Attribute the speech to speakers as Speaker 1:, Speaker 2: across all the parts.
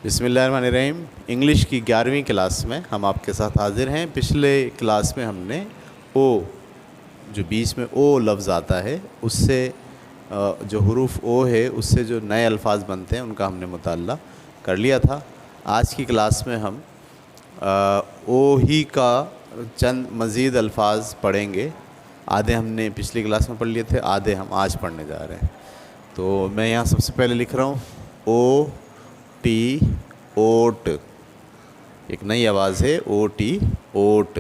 Speaker 1: बिस्मिल्लाहिर्रहमानिर्रहीम। इंग्लिश की 11वीं क्लास में हम आपके साथ हाज़िर हैं। पिछले क्लास में हमने ओ, जो बीच में ओ लफ्ज़ आता है, उससे जो हुरूफ ओ है उससे जो नए अल्फाज बनते हैं उनका हमने मुताल्ला कर लिया था। आज की क्लास में हम ओ ही का चंद मज़ीद अल्फाज पढ़ेंगे। आधे हमने पिछली क्लास में पढ़ लिए थे, आधे हम आज पढ़ने जा रहे हैं। तो मैं यहाँ सबसे पहले लिख रहा हूँ ओ टी, ओट। एक नई आवाज़ है ओ टी, ओट।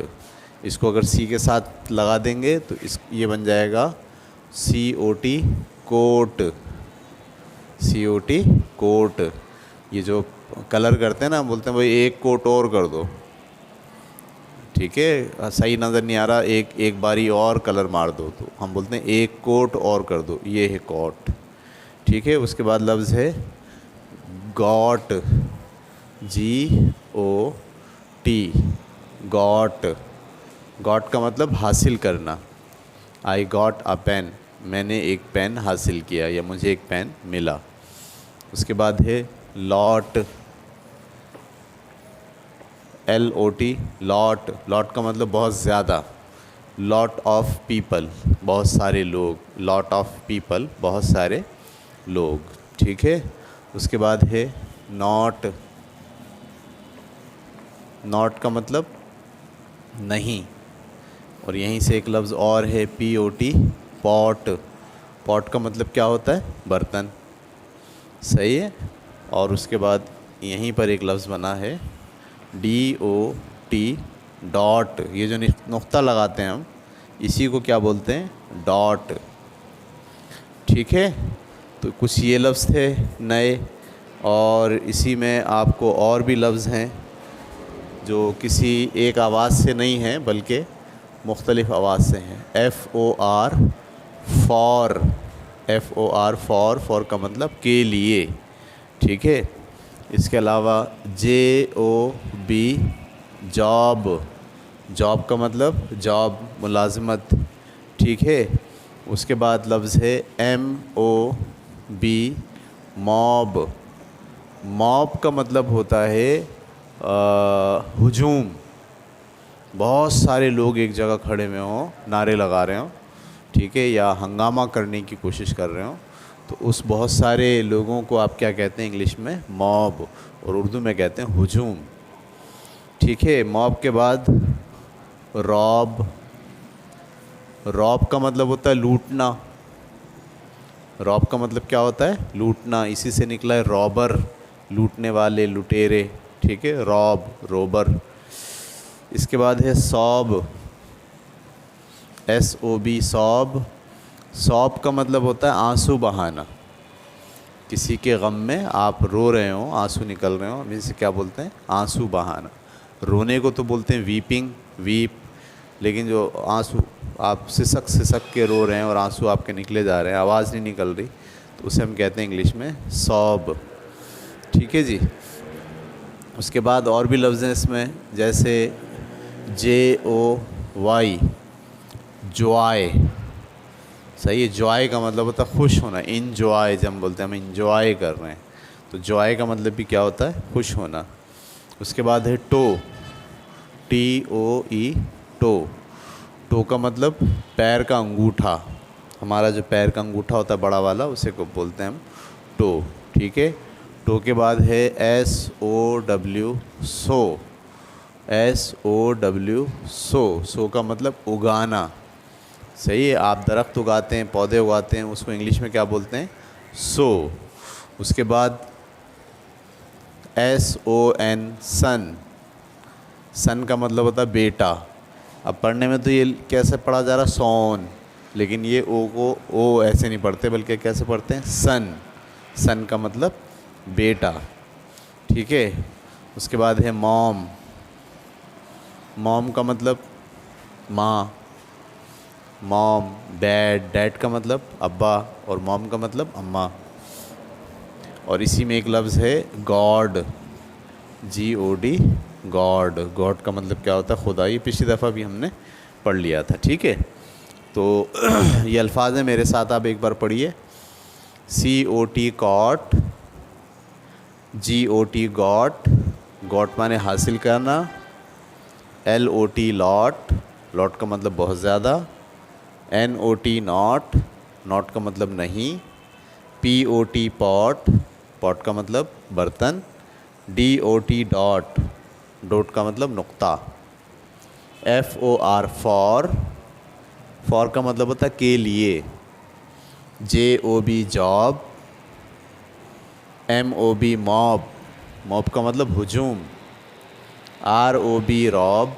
Speaker 1: इसको अगर सी के साथ लगा देंगे तो ये बन जाएगा सी ओ टी, कोट। सी ओ टी, कोट। ये जो कलर करते हैं ना, बोलते हैं भाई एक कोट और कर दो, ठीक है, सही नज़र नहीं आ रहा, एक बारी और कलर मार दो, तो हम बोलते हैं एक कोट और कर दो। ये है कोट, ठीक है। उसके बाद लफ्ज़ है गॉट, जी ओ टी, गॉट। गॉट का मतलब हासिल करना। आई गॉट अ पेन, मैंने एक पेन हासिल किया या मुझे एक पेन मिला। उसके बाद है lot, L O T, lot. Lot का मतलब बहुत ज़्यादा। लॉट ऑफ पीपल, बहुत सारे लोग। लॉट ऑफ पीपल, बहुत सारे लोग, ठीक है। उसके बाद है नॉट। नॉट का मतलब नहीं। और यहीं से एक लफ्ज़ और है P O T, pot. Pot का मतलब क्या होता है? बर्तन, सही है। और उसके बाद यहीं पर एक लफ्ज़ बना है डी ओ टी, डॉट। ये जो नुक्ता लगाते हैं हम, इसी को क्या बोलते हैं? डॉट, ठीक है। तो कुछ ये लफ्ज़ थे नए, और इसी में आपको और भी लफ्ज़ हैं जो किसी एक आवाज़ से नहीं हैं बल्कि मुख्तलिफ़ आवाज़ से हैं। F O R, for. F O R, for. For का मतलब के लिए, ठीक है। इसके अलावा J O B, job. Job का मतलब जॉब, मुलाजमत, ठीक है। उसके बाद लफ्ज़ है M O B, mob. Mob का मतलब होता है हुजूम। बहुत सारे लोग एक जगह खड़े हुए हों, नारे लगा रहे हों, ठीक है, या हंगामा करने की कोशिश कर रहे हों, तो उस बहुत सारे लोगों को आप क्या कहते हैं इंग्लिश में? मॉब। और उर्दू में कहते हैं हुजूम, ठीक है। मॉब के बाद रॉब। रॉब का मतलब होता है लूटना। रॉब का मतलब क्या होता है? लूटना। इसी से निकला है रॉबर, लूटने वाले, लुटेरे, ठीक है। Rob, robber. इसके बाद है sob, S O B, sob. Sob का मतलब होता है आंसू बहाना। किसी के गम में आप रो रहे हो, आंसू निकल रहे हो, हम इसे क्या बोलते हैं? आंसू बहाना। रोने को तो बोलते हैं वीपिंग, वीप, लेकिन जो आंसू आप सिसक सिसक के रो रहे हैं और आंसू आपके निकले जा रहे हैं, आवाज़ नहीं निकल रही, तो उसे हम कहते हैं इंग्लिश में सॉब, ठीक है जी। उसके बाद और भी लफ्ज़ हैं इसमें, जैसे जे ओ वाई, जॉय। सही है। जॉय का मतलब होता है खुश होना। इनजॉय जब हम बोलते हैं हम इंजॉय कर रहे हैं, तो जॉय का मतलब भी क्या होता है? खुश होना। उसके बाद है toe, T O E, toe. Toe का मतलब पैर का अंगूठा। हमारा जो पैर का अंगूठा होता है बड़ा वाला, उसे को बोलते हैं हम टो, ठीक है। टो के बाद है एस ओ डब्ल्यू, सो। एस ओ डब्ल्यू, सो। सो का मतलब उगाना, सही है। आप दरख्त उगाते हैं, पौधे उगाते हैं, उसको इंग्लिश में क्या बोलते हैं? सो। उसके बाद एस ओ एन, सन। सन का मतलब होता है बेटा। अब पढ़ने में तो ये कैसे पढ़ा जा रहा? सोन, लेकिन ये ओ को ओ ऐसे नहीं पढ़ते, बल्कि कैसे पढ़ते हैं? सन। सन का मतलब बेटा, ठीक है। उसके बाद है मॉम। मॉम का मतलब माँ। Mom, dad. डैड का मतलब अब्बा, और मॉम का मतलब अम्मा। और इसी में एक लफ्ज़ है गॉड, जी ओ डी, गॉड। गॉड का मतलब क्या होता है? खुदा। ये पिछली दफ़ा भी हमने पढ़ लिया था, ठीक है। तो ये अल्फाज हैं, मेरे साथ आप एक बार पढ़िए। C O T, cot. GOT got, got माने हासिल करना। LOT लॉट, लॉट का मतलब बहुत ज़्यादा। NOT नॉट, नॉट का मतलब नहीं। POT पॉट, पॉट का मतलब बर्तन। DOT डॉट, डॉट का मतलब नुक्ता। FOR फॉर, फॉर का मतलब होता है के लिए। JOB job. MOB mob, mob का मतलब हुजूम। ROB Rob.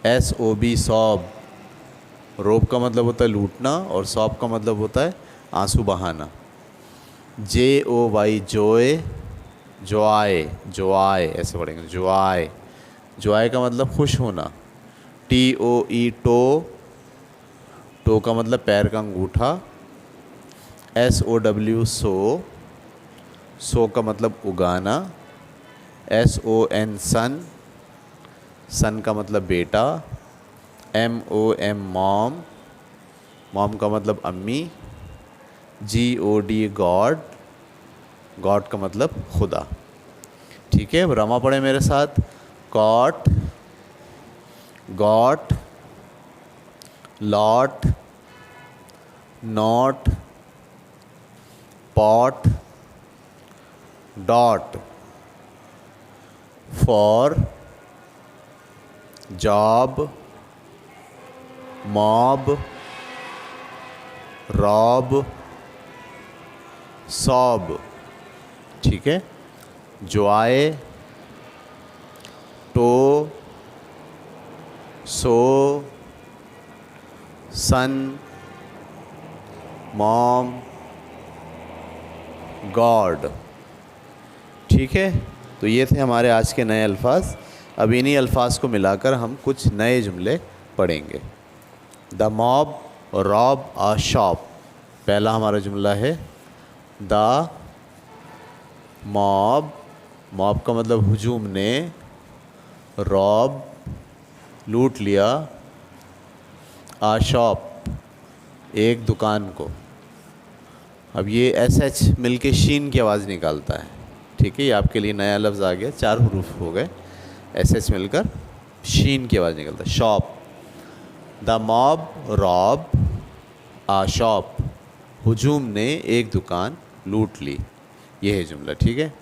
Speaker 1: SOB सॉब, रोब का मतलब होता है लूटना और सॉब का मतलब होता है आंसू बहाना। JOY जोए, जोआए, जोआए ऐसे पढ़ेंगे, जोआए, जोआए का मतलब खुश होना। TOE टो, टो का मतलब पैर का अंगूठा। SOW सो, सो का मतलब उगाना। SON सन, सन का मतलब बेटा। MOM मॉम, मॉम का मतलब अम्मी। GOD गॉड, गॉड का मतलब खुदा। ठीक है, अब रमा पढ़े मेरे साथ। Cot, got, lot, not, pot, dot, for, job, mob, rob, sob. ठीक है, joy, toe, sow, son, mom, god. ठीक है, तो ये थे हमारे आज के नए अल्फाज। अब इन्हीं अल्फाज को मिलाकर हम कुछ नए जुमले पढ़ेंगे। The mob rob a shop, पहला हमारा जुमला है। द मॉब, मॉब का मतलब हुजूम ने। रॉब लूट लिया। आ शॉप एक दुकान को। अब ये SH मिल के शीन की आवाज़ निकालता है। ठीक है, ये आपके लिए नया लफ्ज़ आ गया, 4 हरूफ हो गए। SH मिलकर शीन की आवाज़ निकलता है, shop. The mob rob a shop, हुजूम ने एक दुकान लूट ली। ये है जुमला। ठीक है,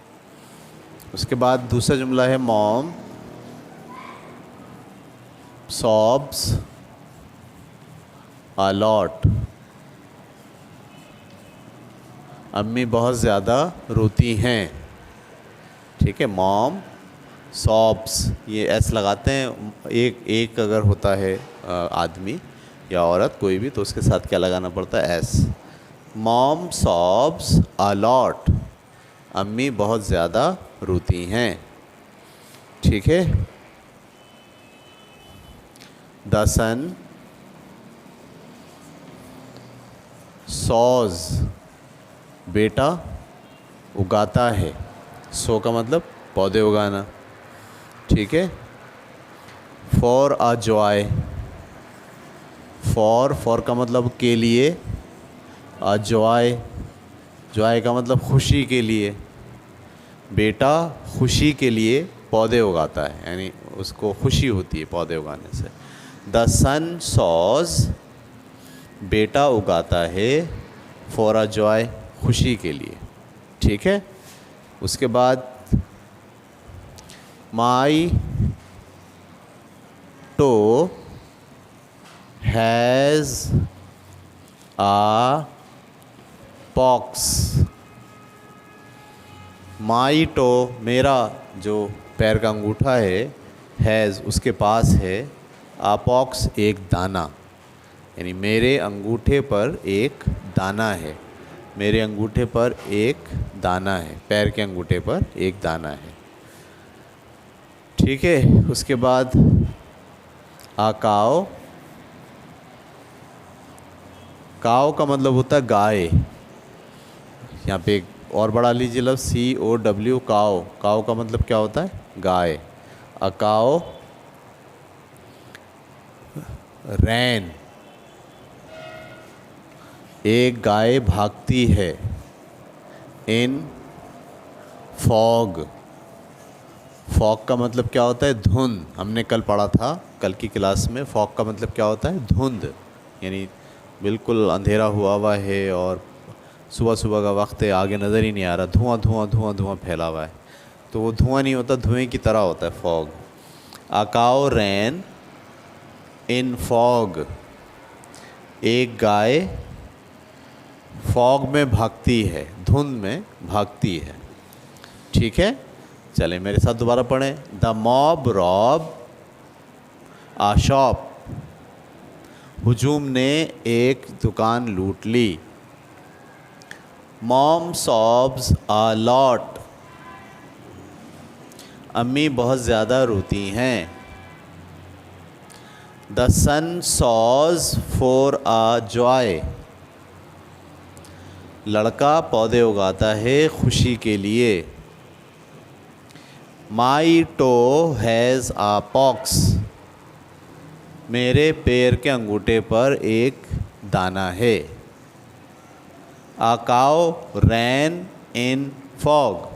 Speaker 1: उसके बाद दूसरा जुमला है मॉम सॉब्स अ लॉट, अम्मी बहुत ज़्यादा रोती हैं। ठीक है, मॉम सॉब्स, ये एस लगाते हैं। एक अगर होता है आदमी या औरत कोई भी, तो उसके साथ क्या लगाना पड़ता है, एस। मॉम सॉब्स अ लॉट, अम्मी बहुत ज़्यादा रोती हैं। ठीक है, द सन सॉज, बेटा उगाता है। सो का मतलब पौधे उगाना। ठीक है, फॉर अ जॉय, फॉर का मतलब के लिए। अ जॉय, जॉय का मतलब खुशी के लिए। बेटा खुशी के लिए पौधे उगाता है, यानी उसको खुशी होती है पौधे उगाने से। द सन सॉज, बेटा उगाता है। फॉर अ जॉय, खुशी के लिए। ठीक है, उसके बाद my toe has a pox, my toe मेरा जो पैर का अंगूठा है, हैज़ उसके पास है, आ पॉक्स एक दाना, यानी मेरे अंगूठे पर एक दाना है। मेरे अंगूठे पर एक दाना है, पैर के अंगूठे पर एक दाना है। ठीक है, उसके बाद आकाओ, काओ का मतलब होता है गाय। यहाँ पे एक और बढ़ा लीजिए लफ्ज़ COW, काओ, काओ का मतलब क्या होता है, गाय। अकाओ रैन, एक गाय भागती है। इन फॉग। फॉग का मतलब क्या होता है? धुंध। हमने कल पढ़ा था, कल की क्लास में, फॉग का मतलब क्या होता है? धुंध। यानी बिल्कुल अंधेरा हुआ हुआ है और सुबह सुबह का वक्त है, आगे नज़र ही नहीं आ रहा, धुआं धुआं धुआं धुआं फैला हुआ है। तो वो धुआं नहीं होता, धुएं की तरह होता है fog. A cow rain in fog. एक गाय फॉग में भागती है, धुंध में भागती है। ठीक है, चलें मेरे साथ दोबारा पढ़ें। The mob rob a shop. हुजूम ने एक दुकान लूट ली। मॉम सॉब्स आ लॉट। अम्मी बहुत ज़्यादा रोती हैं। The son sows for a joy. लड़का पौधे उगाता है खुशी के लिए। My toe has a pox. मेरे पैर के अंगूठे पर एक दाना है। A cow ran in fog.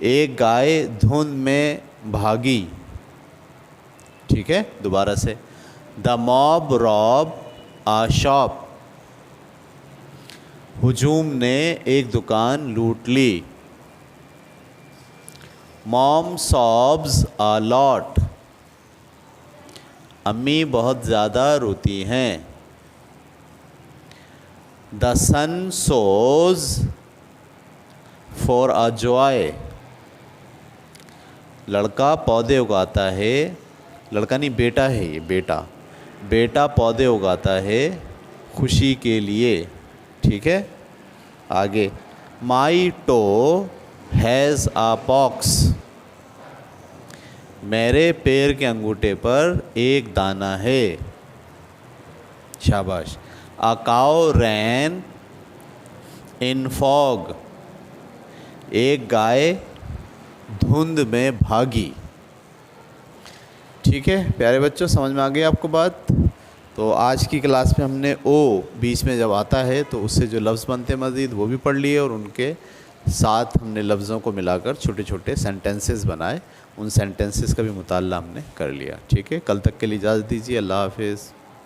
Speaker 1: एक गाय धुंध में भागी। ठीक है, दोबारा से। The mob rob a shop. हुजूम ने एक दुकान लूट ली। मॉम सॉब्स आ लॉट। अम्मी बहुत ज़्यादा रोती हैं। The son sows for a joy. लड़का पौधे उगाता है, लड़का नहीं बेटा है ये, बेटा पौधे उगाता है खुशी के लिए। ठीक है, आगे। माई टो हैज़ आ पॉक्स। मेरे पैर के अंगूठे पर एक दाना है। शाबाश। आ काउ रैन इन फॉग। एक गाय धुंध में भागी। ठीक है प्यारे बच्चों, समझ में आ गई आपको बात? तो आज की क्लास में हमने ओ बीच में जब आता है तो उससे जो लफ्ज़ बनते हैं मज़ीद वो भी पढ़ लिए, और उनके साथ हमने लफ्ज़ों को मिलाकर छोटे छोटे सेंटेंसेस बनाए, उन सेंटेंसेस का भी मुताल्ला हमने कर लिया। ठीक है, कल तक के लिए इजाज़त दीजिए। अल्लाह हाफिज़।